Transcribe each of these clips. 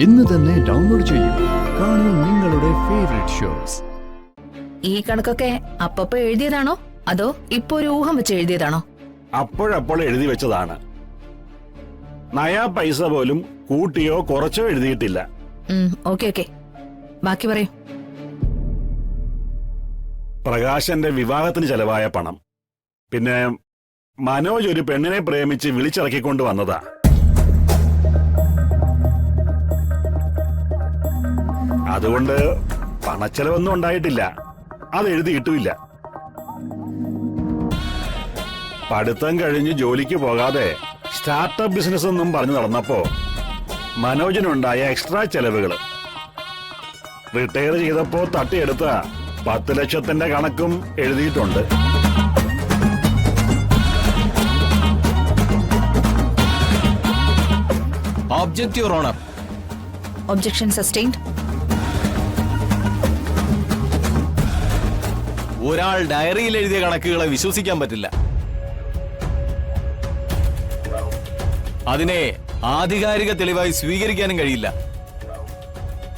ഇന്ന് തന്നെ ഡൗൺലോഡ് ചെയ്യൂ. കാണൂ നിങ്ങളുടെ ഫേവറേറ്റ് ഷോസ്. ഈ കണക്കൊക്കെ അപ്പപ്പോ എഴുതിയതാണോ അതോ ഇപ്പൊ ഒരു ഊഹം വെച്ച് എഴുതിയതാണോ? അപ്പോഴപ്പോൾ എഴുതി വെച്ചതാണ്. നയാ പൈസ പോലും കൂട്ടിയോ കുറച്ചോ എഴുതിയിട്ടില്ല. ഓക്കെ ബാക്കി പറയൂ. പ്രകാശന്റെ വിവാഹത്തിന് ചെലവായ പണം, പിന്നെ മനോജ് ഒരു പെണ്ണിനെ പ്രേമിച്ച് വിളിച്ചിറക്കിക്കൊണ്ട് വന്നതാ. അതുകൊണ്ട് പണച്ചെലവൊന്നും ഉണ്ടായിട്ടില്ല. അത് എഴുതിയിട്ടുമില്ല. പഠിത്തം കഴിഞ്ഞ് ജോലിക്ക് പോകാതെ സ്റ്റാർട്ടപ്പ് ബിസിനസ് എന്നും പറഞ്ഞു നടന്നപ്പോ മനോജിനുണ്ടായ എക്സ്ട്രാ ചെലവുകള്, റിട്ടയർ ചെയ്തപ്പോ തട്ടിയെടുത്ത 10 ലക്ഷത്തിന്റെ കണക്കും എഴുതിയിട്ടുണ്ട്. Object your honour. Objection sustained. ഒരാൾ ഡയറിയിൽ എഴുതിയ കണക്കുകളെ വിശ്വസിക്കാൻ പറ്റില്ല. അതിനെ ആധികാരിക തെളിവായി സ്വീകരിക്കാനും കഴിയില്ല.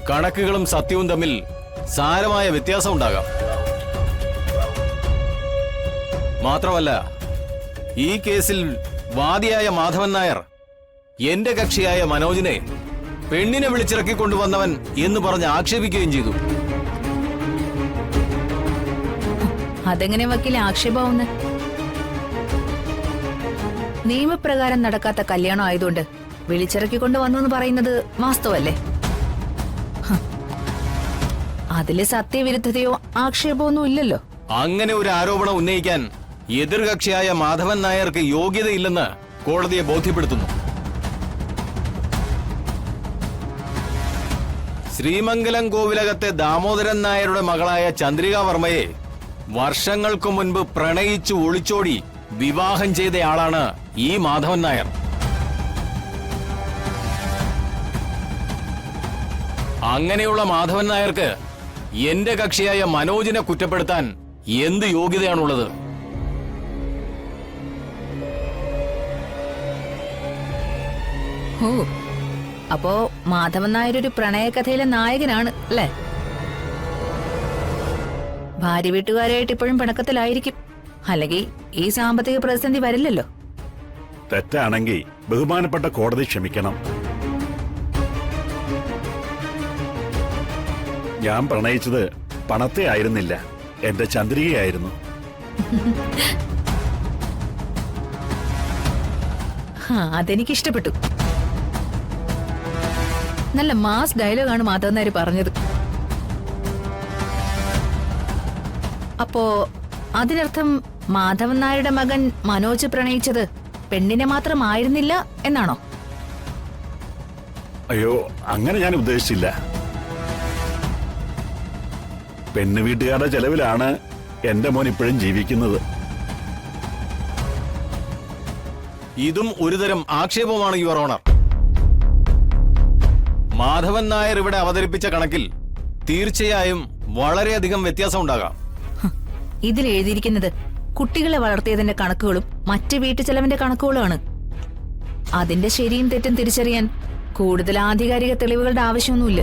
കണക്കുകളും സത്യവും തമ്മിൽ സാരമായ വ്യത്യാസം ഉണ്ടാകാം. മാത്രമല്ല, ഈ കേസിൽ വാദിയായ മാധവൻ നായർ എന്റെ കക്ഷിയായ മനോജിനെ പെണ്ണിനെ വിളിച്ചിറക്കിക്കൊണ്ടുവന്നവൻ എന്ന് പറഞ്ഞ് ആക്ഷേപിക്കുകയും ചെയ്തു. അതെങ്ങനെ വക്കീലെ ആക്ഷേപമാവുന്ന? നിയമപ്രകാരം നടക്കാത്ത കല്യാണം ആയതുകൊണ്ട് വിളിച്ചിറക്കിക്കൊണ്ട് വന്നു എന്ന് പറയുന്നത് വാസ്തവല്ലേ? അതില് സത്യവിരുദ്ധതയോ ആക്ഷേപമൊന്നും ഇല്ലല്ലോ. അങ്ങനെ ഒരു ആരോപണം ഉന്നയിക്കാൻ എതിർകക്ഷിയായ മാധവൻ നായർക്ക് യോഗ്യതയില്ലെന്ന് കോടതിയെ ബോധ്യപ്പെടുത്തുന്നു. ശ്രീമംഗലം കോവിലകത്തെ ദാമോദരൻ നായരുടെ മകളായ ചന്ദ്രിക വർമ്മയെ വർഷങ്ങൾക്കു മുൻപ് പ്രണയിച്ചു ഒളിച്ചോടി വിവാഹം ചെയ്തയാളാണ് ഈ മാധവൻ നായർ. അങ്ങനെയുള്ള മാധവൻ നായർക്ക് എന്റെ കക്ഷിയായ മനോജിനെ കുറ്റപ്പെടുത്താൻ എന്ത് യോഗ്യതയാണുള്ളത്? ഓ, അപ്പോ മാധവൻ നായർ ഒരു പ്രണയകഥയിലെ നായകനാണ് അല്ലേ? ഭാര്യ വീട്ടുകാരായിട്ട് ഇപ്പോഴും പിണക്കത്തിലായിരിക്കും. അല്ലെങ്കിൽ ഈ സാമ്പത്തിക പ്രതിസന്ധി വരില്ലല്ലോ. തെറ്റാണെങ്കിൽ ബഹുമാനപ്പെട്ട കോടതി ക്ഷമിക്കണം. ഞാൻ പ്രണയിച്ചത് പണത്തെ ആയിരുന്നില്ല, എന്റെ ചന്ദ്രികയായിരുന്നു. അതെനിക്കിഷ്ടപ്പെട്ടു. നല്ല മാസ് ഡയലോഗാണ് മാധവൻ നായർ പറഞ്ഞത്. അപ്പോ അതിനർത്ഥം മാധവൻ നായരുടെ മകൻ മനോജ് പ്രണയിച്ചത് പെണ്ണിനെ മാത്രമായിരുന്നില്ല എന്നാണോ? അയ്യോ, അങ്ങനെ ഞാൻ ഉദ്ദേശിച്ചില്ല. പെണ്ണ് വീട്ടുകാരുടെ ചെലവിലാണ് എന്റെ മോൻ ഇപ്പോഴും ജീവിക്കുന്നത്. ഇതും ഒരുതരം ആക്ഷേപമാണ് യുവർ ഓണർ. മാധവൻ നായർ ഇവിടെ അവതരിപ്പിച്ച കണക്കിൽ തീർച്ചയായും വളരെയധികം വ്യത്യാസം ഉണ്ടാകാം. ഇതിൽ എഴുതിയിരിക്കുന്നത് കുട്ടികളെ വളർത്തിയതിന്റെ കണക്കുകളും മറ്റ് വീട്ടു ചെലവിന്റെ കണക്കുകളുമാണ്. അതിന്റെ ശരിയും തെറ്റും തിരിച്ചറിയാൻ കൂടുതൽ ആധികാരിക തെളിവുകളുടെ ആവശ്യമൊന്നുമില്ല.